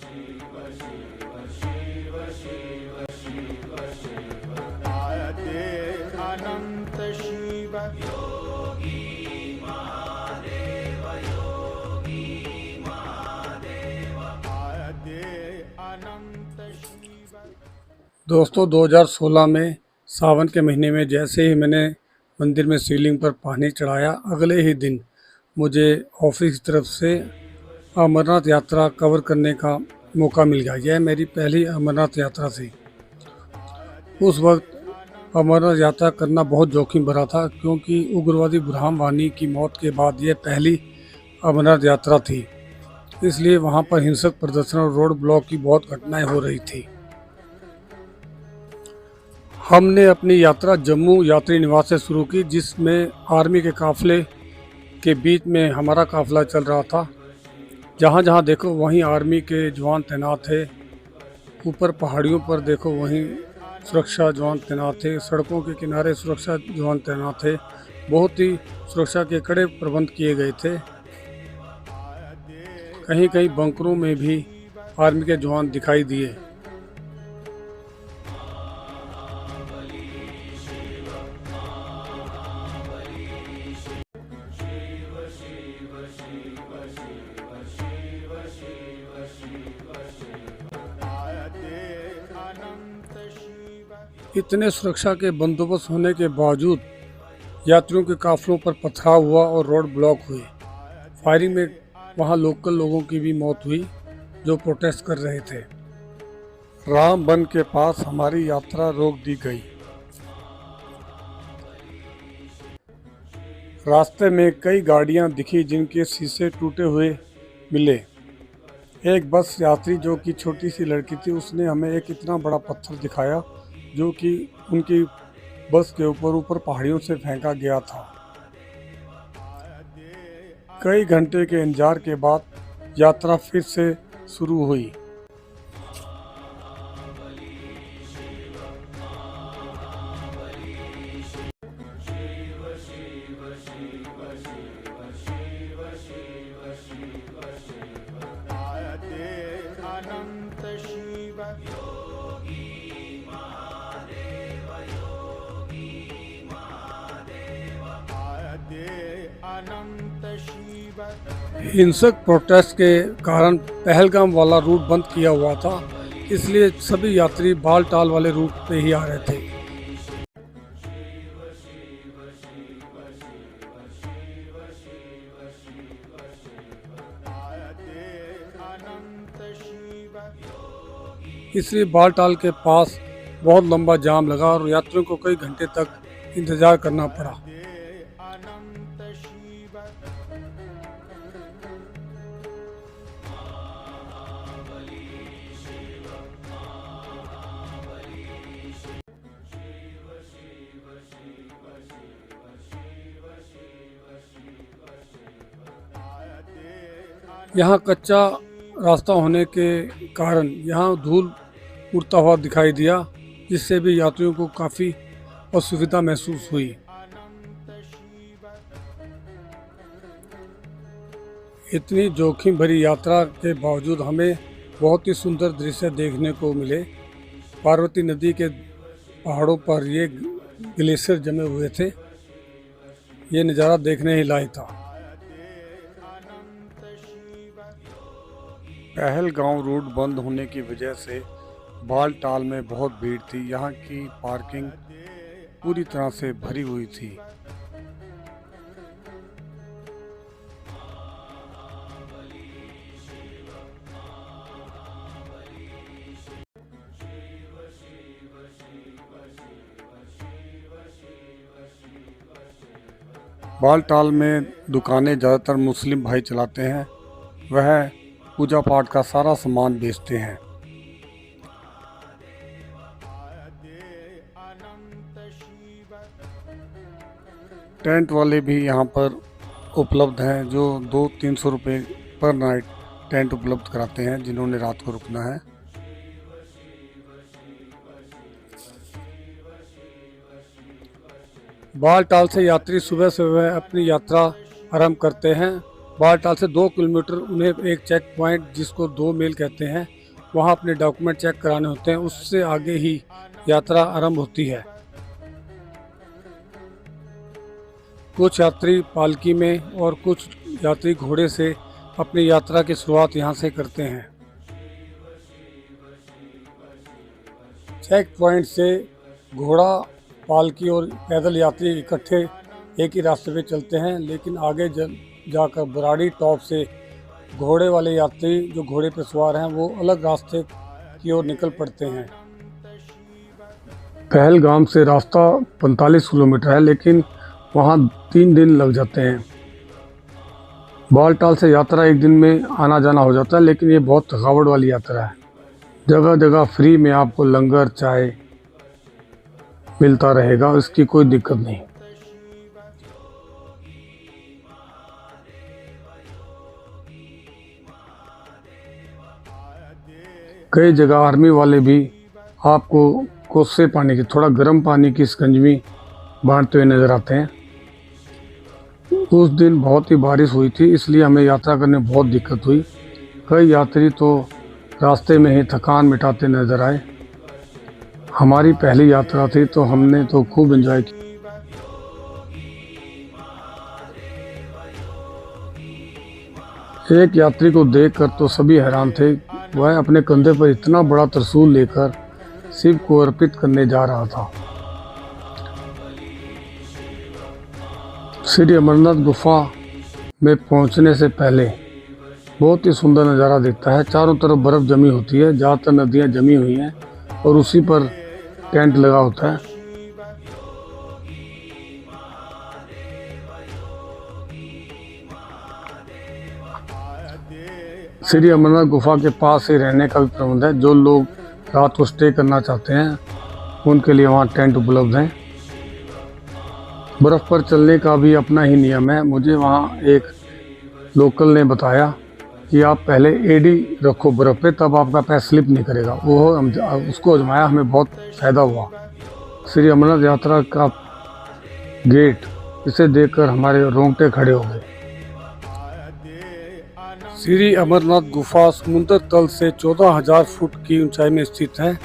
आदे अनंत शिव आदे अनंत शिव। दोस्तों 2016 में सावन के महीने में जैसे ही मैंने मंदिर में शिवलिंग पर पानी चढ़ाया, अगले ही दिन मुझे ऑफिस की तरफ से अमरनाथ यात्रा कवर करने का मौका मिल गया। यह मेरी पहली अमरनाथ यात्रा थी। उस वक्त अमरनाथ यात्रा करना बहुत जोखिम भरा था, क्योंकि उग्रवादी बुरहान वानी की मौत के बाद यह पहली अमरनाथ यात्रा थी। इसलिए वहां पर हिंसक प्रदर्शन और रोड ब्लॉक की बहुत घटनाएं हो रही थी। हमने अपनी यात्रा जम्मू यात्री निवास से शुरू की, जिसमें आर्मी के काफिले के बीच में हमारा काफिला चल रहा था। जहाँ जहाँ देखो वहीं आर्मी के जवान तैनात थे। ऊपर पहाड़ियों पर देखो वहीं सुरक्षा जवान तैनात थे। सड़कों के किनारे सुरक्षा जवान तैनात थे। बहुत ही सुरक्षा के कड़े प्रबंध किए गए थे। कहीं कहीं बंकरों में भी आर्मी के जवान दिखाई दिए। इतने सुरक्षा के बंदोबस्त होने के बावजूद यात्रियों के काफिलों पर पथराव हुआ और रोड ब्लॉक हुए। फायरिंग में वहां लोकल लोगों की भी मौत हुई जो प्रोटेस्ट कर रहे थे। रामबन के पास हमारी यात्रा रोक दी गई। रास्ते में कई गाड़ियां दिखी जिनके शीशे टूटे हुए मिले। एक बस यात्री जो कि छोटी सी लड़की थी, उसने हमें एक इतना बड़ा पत्थर दिखाया जो कि उनकी बस के ऊपर पहाड़ियों से फेंका गया था। कई घंटे के इंतजार के बाद यात्रा फिर से शुरू हुई। अनंत शिव अनंत शिव। हिंसक प्रोटेस्ट के कारण पहलगाम वाला रूट बंद किया हुआ था, इसलिए सभी यात्री बालटाल वाले रूट पे ही आ रहे थे। इसलिए बालटाल के पास बहुत लंबा जाम लगा और यात्रियों को कई घंटे तक इंतजार करना पड़ा। यहाँ कच्चा रास्ता होने के कारण यहाँ धूल उड़ता हुआ दिखाई दिया, जिससे भी यात्रियों को काफ़ी असुविधा महसूस हुई। इतनी जोखिम भरी यात्रा के बावजूद हमें बहुत ही सुंदर दृश्य देखने को मिले। पार्वती नदी के पहाड़ों पर ये ग्लेशियर जमे हुए थे। ये नज़ारा देखने ही लायक था। पहलगांव रूट बंद होने की वजह से बालटाल में बहुत भीड़ थी। यहाँ की पार्किंग पूरी तरह से भरी हुई थी। बालटाल में दुकानें ज़्यादातर मुस्लिम भाई चलाते हैं। वह पूजा पाठ का सारा सामान बेचते हैं। टेंट वाले भी यहाँ पर उपलब्ध हैं, जो 200-300 रुपये पर नाइट टेंट उपलब्ध कराते हैं जिन्होंने रात को रुकना है। बालटाल से यात्री सुबह सुबह अपनी यात्रा आरंभ करते हैं। बालटाल से 2 किलोमीटर उन्हें एक चेक पॉइंट, जिसको 2 मील कहते हैं, वहाँ अपने डॉक्यूमेंट चेक कराने होते हैं, उससे आगे ही यात्रा आरंभ होती है। कुछ यात्री पालकी में और कुछ यात्री घोड़े से अपनी यात्रा की शुरुआत यहाँ से करते हैं। चेक पॉइंट से घोड़ा, पालकी और पैदल यात्री इकट्ठे एक ही रास्ते पे चलते हैं, लेकिन आगे जाकर बराड़ी टॉप से घोड़े वाले यात्री जो घोड़े पे सवार हैं वो अलग रास्ते की ओर निकल पड़ते हैं। पहलगाम से रास्ता 45 किलोमीटर है, लेकिन वहाँ 3 दिन लग जाते हैं। बालटाल से यात्रा एक दिन में आना जाना हो जाता है, लेकिन ये बहुत थकावट वाली यात्रा है। जगह जगह फ्री में आपको लंगर चाय मिलता रहेगा, इसकी कोई दिक्कत नहीं। कई जगह आर्मी वाले भी आपको कोसे पानी की, थोड़ा गर्म पानी की शिकंजवी बांटते हुए नजर आते हैं। उस दिन बहुत ही बारिश हुई थी, इसलिए हमें यात्रा करने में बहुत दिक्कत हुई। कई यात्री तो रास्ते में ही थकान मिटाते नजर आए। हमारी पहली यात्रा थी तो हमने तो खूब एंजॉय किया। एक यात्री को देखकर तो सभी हैरान थे। वह अपने कंधे पर इतना बड़ा त्रिशूल लेकर शिव को अर्पित करने जा रहा था। श्री अमरनाथ गुफा में पहुंचने से पहले बहुत ही सुंदर नज़ारा दिखता है। चारों तरफ बर्फ़ जमी होती है, ज़्यादातर नदियाँ जमी हुई हैं और उसी पर टेंट लगा होता है। श्री अमरनाथ गुफा के पास ही रहने का भी प्रबंध है। जो लोग रात को स्टे करना चाहते हैं उनके लिए वहाँ टेंट उपलब्ध हैं। बर्फ़ पर चलने का भी अपना ही नियम है। मुझे वहाँ एक लोकल ने बताया कि आप पहले एडी रखो बर्फ़ पे, तब आपका पैर स्लिप नहीं करेगा। वो उसको आजमाया, हमें बहुत फ़ायदा हुआ। श्री अमरनाथ यात्रा का गेट, इसे देखकर हमारे रोंगटे खड़े हो गए। श्री अमरनाथ गुफा समुद्र तल से 14,000 फुट की ऊंचाई में स्थित है,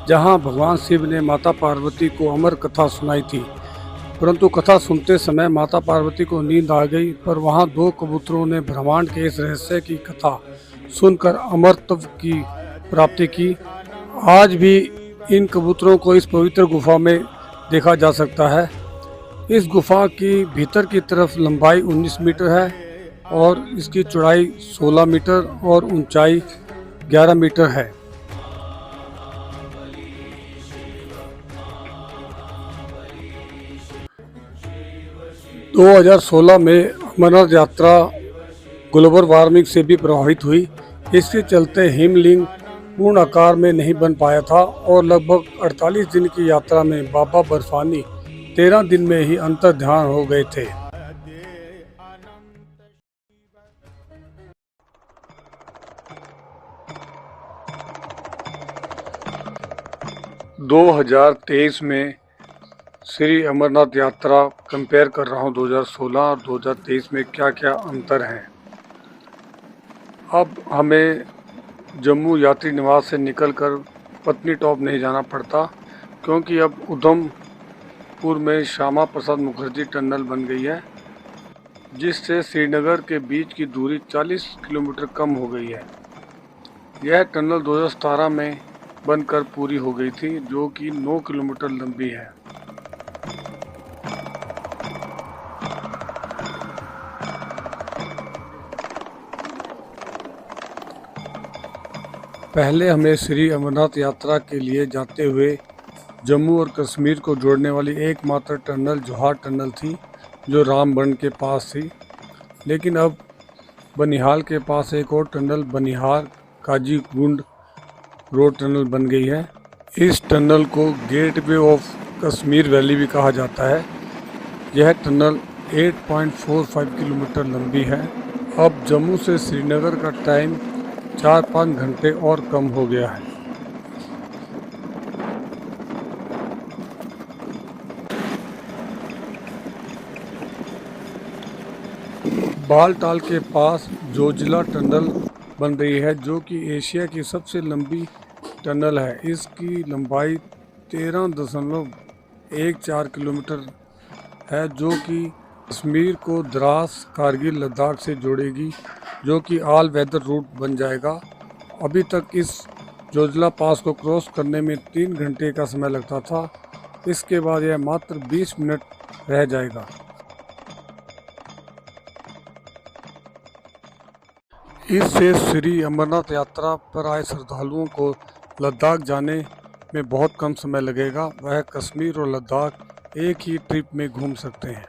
जहां भगवान शिव ने माता पार्वती को अमर कथा सुनाई थी। परंतु कथा सुनते समय माता पार्वती को नींद आ गई, पर वहां 2 कबूतरों ने ब्रह्मांड के इस रहस्य की कथा सुनकर अमरत्व की प्राप्ति की। आज भी इन कबूतरों को इस पवित्र गुफा में देखा जा सकता है। इस गुफा की भीतर की तरफ लंबाई 19 मीटर है और इसकी चौड़ाई 16 मीटर और ऊंचाई 11 मीटर है। - 2016 में अमरनाथ यात्रा ग्लोबल वार्मिंग से भी प्रभावित हुई। इसके चलते हिमलिंग पूर्ण आकार में नहीं बन पाया था और लगभग 48 दिन की यात्रा में बाबा बर्फानी 13 दिन में ही अंतर्ध्यान हो गए थे। 2023 में श्री अमरनाथ यात्रा कंपेयर कर रहा हूँ 2016 और 2023 में क्या क्या अंतर हैं। अब हमें जम्मू यात्री निवास से निकलकर पत्नी टॉप नहीं जाना पड़ता, क्योंकि अब उधमपुर में श्यामा प्रसाद मुखर्जी टनल बन गई है, जिससे श्रीनगर के बीच की दूरी 40 किलोमीटर कम हो गई है। यह टनल 2017 में बनकर पूरी हो गई थी, जो कि 9 किलोमीटर लंबी है। पहले हमें श्री अमरनाथ यात्रा के लिए जाते हुए जम्मू और कश्मीर को जोड़ने वाली एकमात्र टनल जोहार टनल थी, जो रामबन के पास थी। लेकिन अब बनिहाल के पास एक और tunnel Banihal Qazigund road tunnel बन गई है। इस टनल को गेटवे ऑफ कश्मीर वैली भी कहा जाता है। यह टनल 8.45 किलोमीटर लंबी है। अब जम्मू से श्रीनगर का टाइम 4-5 घंटे और कम हो गया है। बालटाल के पास जोजिला टनल बन रही है, जो कि एशिया की सबसे लंबी टनल है। इसकी लंबाई 13.14 किलोमीटर है, जो कि कश्मीर को द्रास, कारगिल, लद्दाख से जोड़ेगी, जो कि ऑल वेदर रूट बन जाएगा। अभी तक इस जोजिला पास को क्रॉस करने में 3 घंटे का समय लगता था, इसके बाद यह मात्र 20 मिनट रह जाएगा। इससे श्री अमरनाथ यात्रा पर आए श्रद्धालुओं को लद्दाख जाने में बहुत कम समय लगेगा। वह कश्मीर और लद्दाख एक ही ट्रिप में घूम सकते हैं।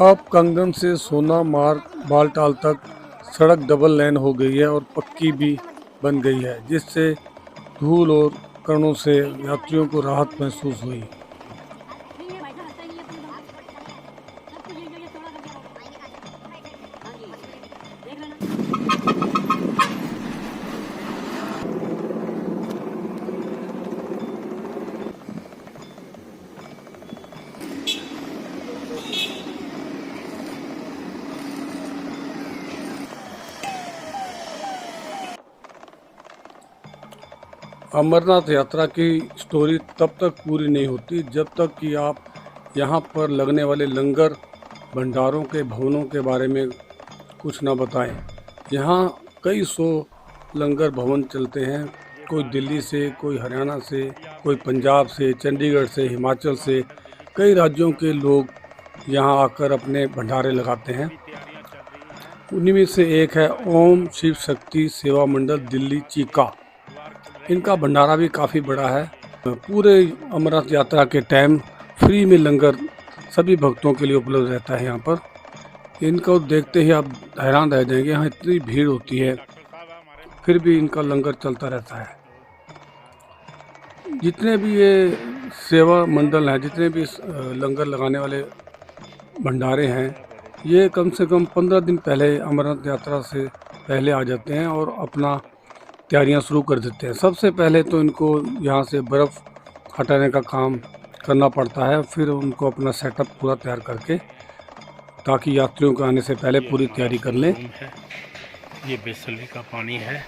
अब कंगन से सोनामार्ग बालटाल तक सड़क डबल लेन हो गई है और पक्की भी बन गई है, जिससे धूल और कणों से यात्रियों को राहत महसूस हुई। अमरनाथ यात्रा की स्टोरी तब तक पूरी नहीं होती जब तक कि आप यहाँ पर लगने वाले लंगर भंडारों के भवनों के बारे में कुछ ना बताएं। यहाँ कई 100 लंगर भवन चलते हैं, कोई दिल्ली से, कोई हरियाणा से, कोई पंजाब से, चंडीगढ़ से, हिमाचल से, कई राज्यों के लोग यहाँ आकर अपने भंडारे लगाते हैं। उन्हीं में से एक है ओम शिव शक्ति सेवा मंडल दिल्ली चीका। इनका भंडारा भी काफ़ी बड़ा है। पूरे अमरनाथ यात्रा के टाइम फ्री में लंगर सभी भक्तों के लिए उपलब्ध रहता है यहाँ पर। इनको देखते ही आप हैरान रह जाएंगे, यहाँ इतनी भीड़ होती है फिर भी इनका लंगर चलता रहता है। जितने भी ये सेवा मंडल हैं, जितने भी लंगर लगाने वाले भंडारे हैं, ये कम से कम 15 दिन पहले अमरनाथ यात्रा से पहले आ जाते हैं और अपना तैयारियां शुरू कर देते हैं। सबसे पहले तो इनको यहाँ से बर्फ़ हटाने का काम करना पड़ता है, फिर उनको अपना सेटअप पूरा तैयार करके ताकि यात्रियों के आने से पहले पूरी तैयारी कर लें। ये बिसलेरी का पानी है,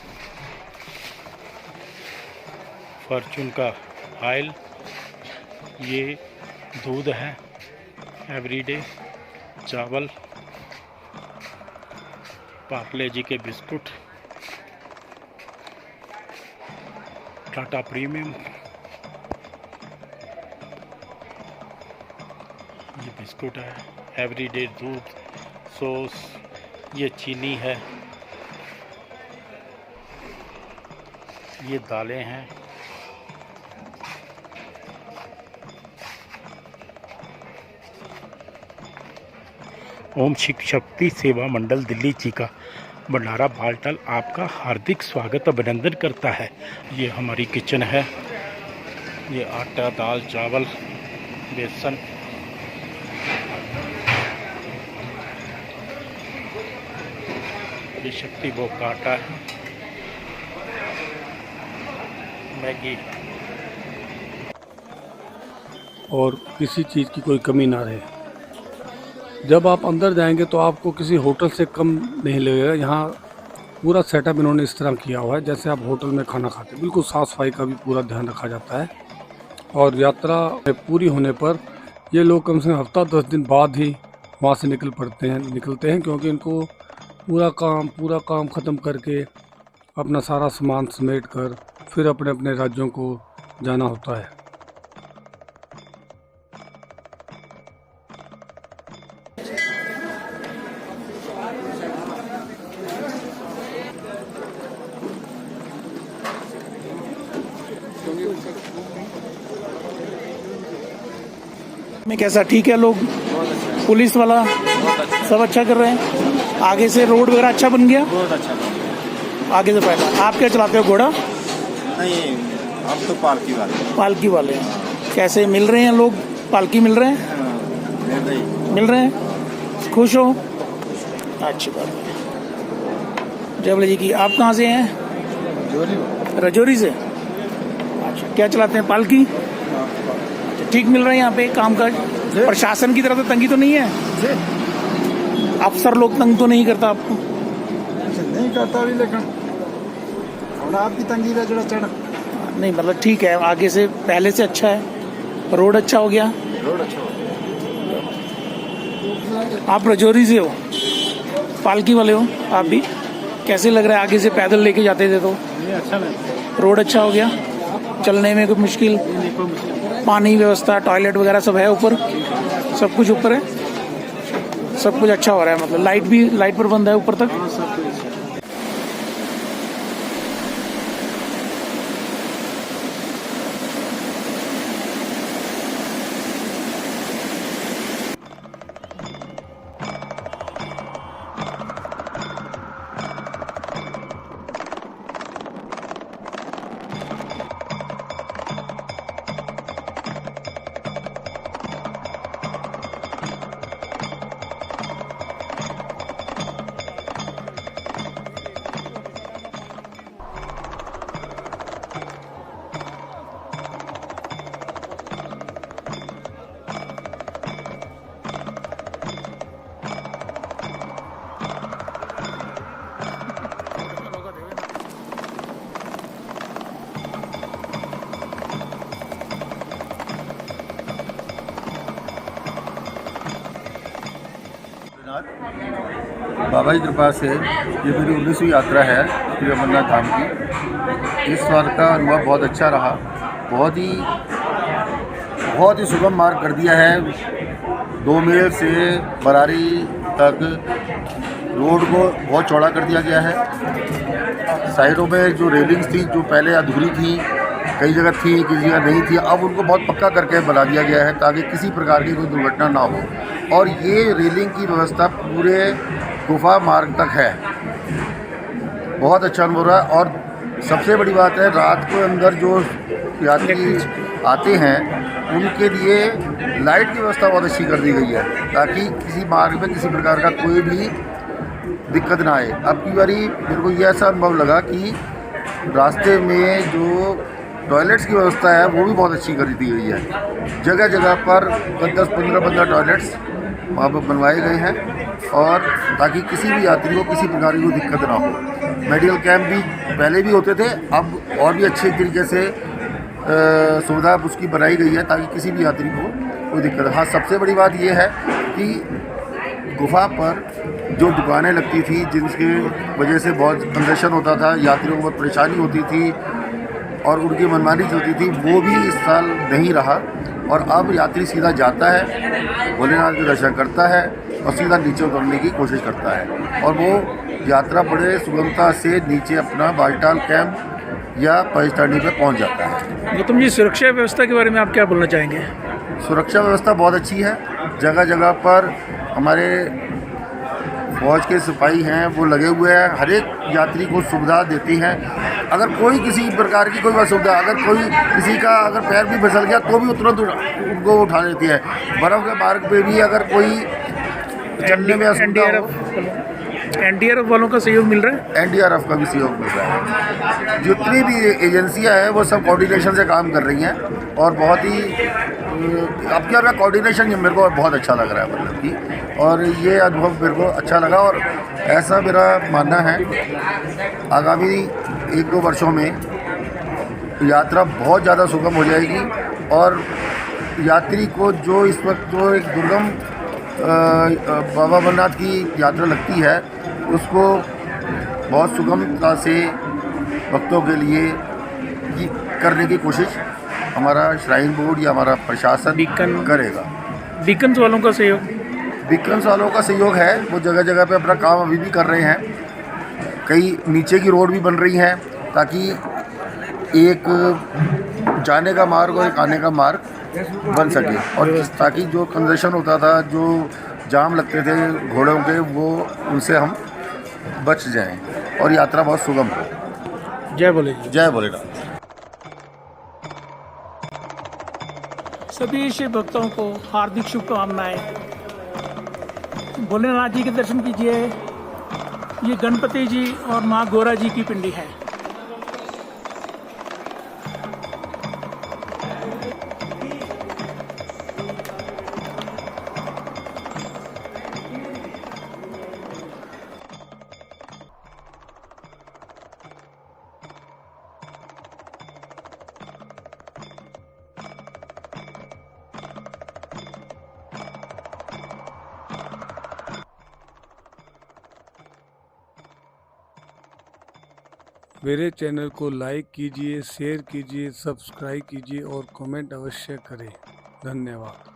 फॉर्चून का ऑयल, ये दूध है एवरीडे, चावल, पार्ले जी के बिस्कुट, टाटा प्रीमियम, ये बिस्कुट है, एवरीडे दूध, सॉस, ये चीनी है, ये दालें हैं, ओम शिव शक्ति सेवा मंडल दिल्ली चीका भंडारा बालटाल आपका हार्दिक स्वागत अभिनंदन करता है। ये हमारी किचन है। ये आटा, दाल, चावल, बेसन, ये शक्ति भोग का आटा है, मैगी, और किसी चीज़ की कोई कमी ना रहे। जब आप अंदर जाएंगे तो आपको किसी होटल से कम नहीं लगेगा। यहाँ पूरा सेटअप इन्होंने इस तरह किया हुआ है जैसे आप होटल में खाना खाते हैं। बिल्कुल साफ़ सफाई का भी पूरा ध्यान रखा जाता है। और यात्रा पूरी होने पर ये लोग कम से कम हफ्ता 10 दिन बाद ही वहाँ से निकलते हैं क्योंकि इनको पूरा काम ख़त्म करके अपना सारा सामान समेट कर फिर अपने अपने राज्यों को जाना होता है। में कैसा ठीक है? लोग पुलिस वाला सब अच्छा कर रहे हैं। आगे से रोड वगैरह अच्छा बन गया। बहुत अच्छा। आगे से फायदा। आप क्या चलाते हो घोड़ा? नहीं, हम तो पालकी वाले। पालकी वाले हैं। कैसे मिल रहे हैं लोग? पालकी मिल रहे हैं? मिल रहे हैं। खुश हो? अच्छी बात है। जय भोले जी की। आप कहाँ से हैं? रजौरी से। अच्छा, क्या चलाते हैं? पालकी। अच्छा, ठीक मिल रहा है यहाँ पे काम काज? प्रशासन की तरफ से तंगी तो नहीं है? अफसर लोग तंग तो नहीं करता आपको? नहीं करता भी, लेकिन और आपकी तंगी का जरा चढ़। नहीं मतलब ठीक है, आगे से पहले से अच्छा है, रोड अच्छा हो गया। रोड अच्छा हो। आप रजौरी से हो, पालकी वाले हो आप भी। कैसे लग रहा है? आगे से पैदल लेके जाते थे तो अच्छा नहीं, रोड अच्छा हो गया, चलने में कोई मुश्किल? पानी व्यवस्था, टॉयलेट वगैरह सब है ऊपर? सब कुछ ऊपर है, सब कुछ अच्छा हो रहा है। मतलब लाइट भी, लाइट पर बंद है ऊपर तक? बाबा की कृपा से ये मेरी 19वीं यात्रा है श्री अमरनाथ धाम की। इस बार का अनुभव बहुत अच्छा रहा। बहुत ही सुगम मार्ग कर दिया है। 2 मील से बरारी तक रोड को बहुत चौड़ा कर दिया गया है। साइडों में जो रेलिंग्स थी, जो पहले अधूरी थी, कई जगह थी, किसी जगह नहीं थी, अब उनको बहुत पक्का करके बना दिया गया है ताकि किसी प्रकार की कोई दुर्घटना ना हो। और ये रेलिंग की व्यवस्था पूरे गुफा मार्ग तक है। बहुत अच्छा अनुभव रहा। और सबसे बड़ी बात है, रात को अंदर जो यात्री आते हैं उनके लिए लाइट की व्यवस्था बहुत अच्छी कर दी गई है ताकि किसी मार्ग में किसी प्रकार का कोई भी दिक्कत ना आए। अब की बारी मेरे को ये ऐसा अनुभव लगा कि रास्ते में जो टॉयलेट्स की व्यवस्था है वो भी बहुत अच्छी कर दी गई है। जगह जगह पर 10-15 टॉयलेट्स वहाँ पर बनवाए गए हैं और ताकि किसी भी यात्री को किसी प्रकार की कोई दिक्कत ना हो। मेडिकल कैंप भी पहले भी होते थे, अब और भी अच्छे तरीके से सुविधा उसकी बनाई गई है ताकि किसी भी यात्री को कोई दिक्कत। हाँ, सबसे बड़ी बात ये है कि गुफा पर जो दुकानें लगती थी जिनकी वजह से बहुत कंजेशन होता था, यात्रियों को बहुत परेशानी होती थी और उनकी मनमानी होती थी, वो भी इस साल नहीं रहा। और अब यात्री सीधा जाता है, भोलेनाथ के दर्शन करता है और सीधा नीचे उतरने की कोशिश करता है और वो यात्रा बड़े सुगमता से नीचे अपना बालटाल कैंप या पैजटानी पे पहुंच जाता है। गौतम जी, सुरक्षा व्यवस्था के बारे में आप क्या बोलना चाहेंगे? सुरक्षा व्यवस्था बहुत अच्छी है। जगह जगह पर हमारे फौज के सिपाही हैं, वो लगे हुए हैं, हर एक यात्री को सुविधा देती हैं। अगर कोई किसी प्रकार की कोई असुविधा, अगर कोई किसी का अगर पैर भी फिसल गया तो भी तुरंत उनको उठा लेती है। बर्फ़ के मार्ग पे भी अगर कोई चलने में असुविधा हो, एनडीआरएफ वालों का सहयोग मिल रहा है? एनडीआरएफ का भी सहयोग मिल रहा है। जितनी भी एजेंसियां हैं वो सब कोऑर्डिनेशन से काम कर रही हैं और बहुत ही अब क्या रहा कोऑर्डिनेशन मेरे को बहुत अच्छा लग रहा है मतलब कि। और ये अनुभव मेरे को अच्छा लगा और ऐसा मेरा मानना है आगामी 1-2 वर्षों में यात्रा बहुत ज़्यादा सुगम हो जाएगी और यात्री को जो इस वक्त जो एक दुर्गम बाबा अमरनाथ की यात्रा लगती है उसको बहुत सुगमता से भक्तों के लिए करने की कोशिश हमारा श्राइन बोर्ड या हमारा प्रशासन करेगा। बीकन्स वालों का सहयोग? बीकन्स वालों का सहयोग है, वो जगह जगह पे अपना काम अभी भी कर रहे हैं। कई नीचे की रोड भी बन रही हैं ताकि एक जाने का मार्ग और एक आने का मार्ग बन सके और ताकि जो कंजेशन होता था, जो जाम लगते थे घोड़ों के, वो उनसे हम बच जाएं। और यात्रा बहुत सुगम हो। जय बोले जी। जय भोलेनाथ। सभी शिव भक्तों को हार्दिक शुभकामनाएं। भोलेनाथ जी के दर्शन कीजिए। ये गणपति जी और माँ गौरा जी की पिंडी है। मेरे चैनल को लाइक कीजिए, शेयर कीजिए, सब्सक्राइब कीजिए और कमेंट अवश्य करें। धन्यवाद।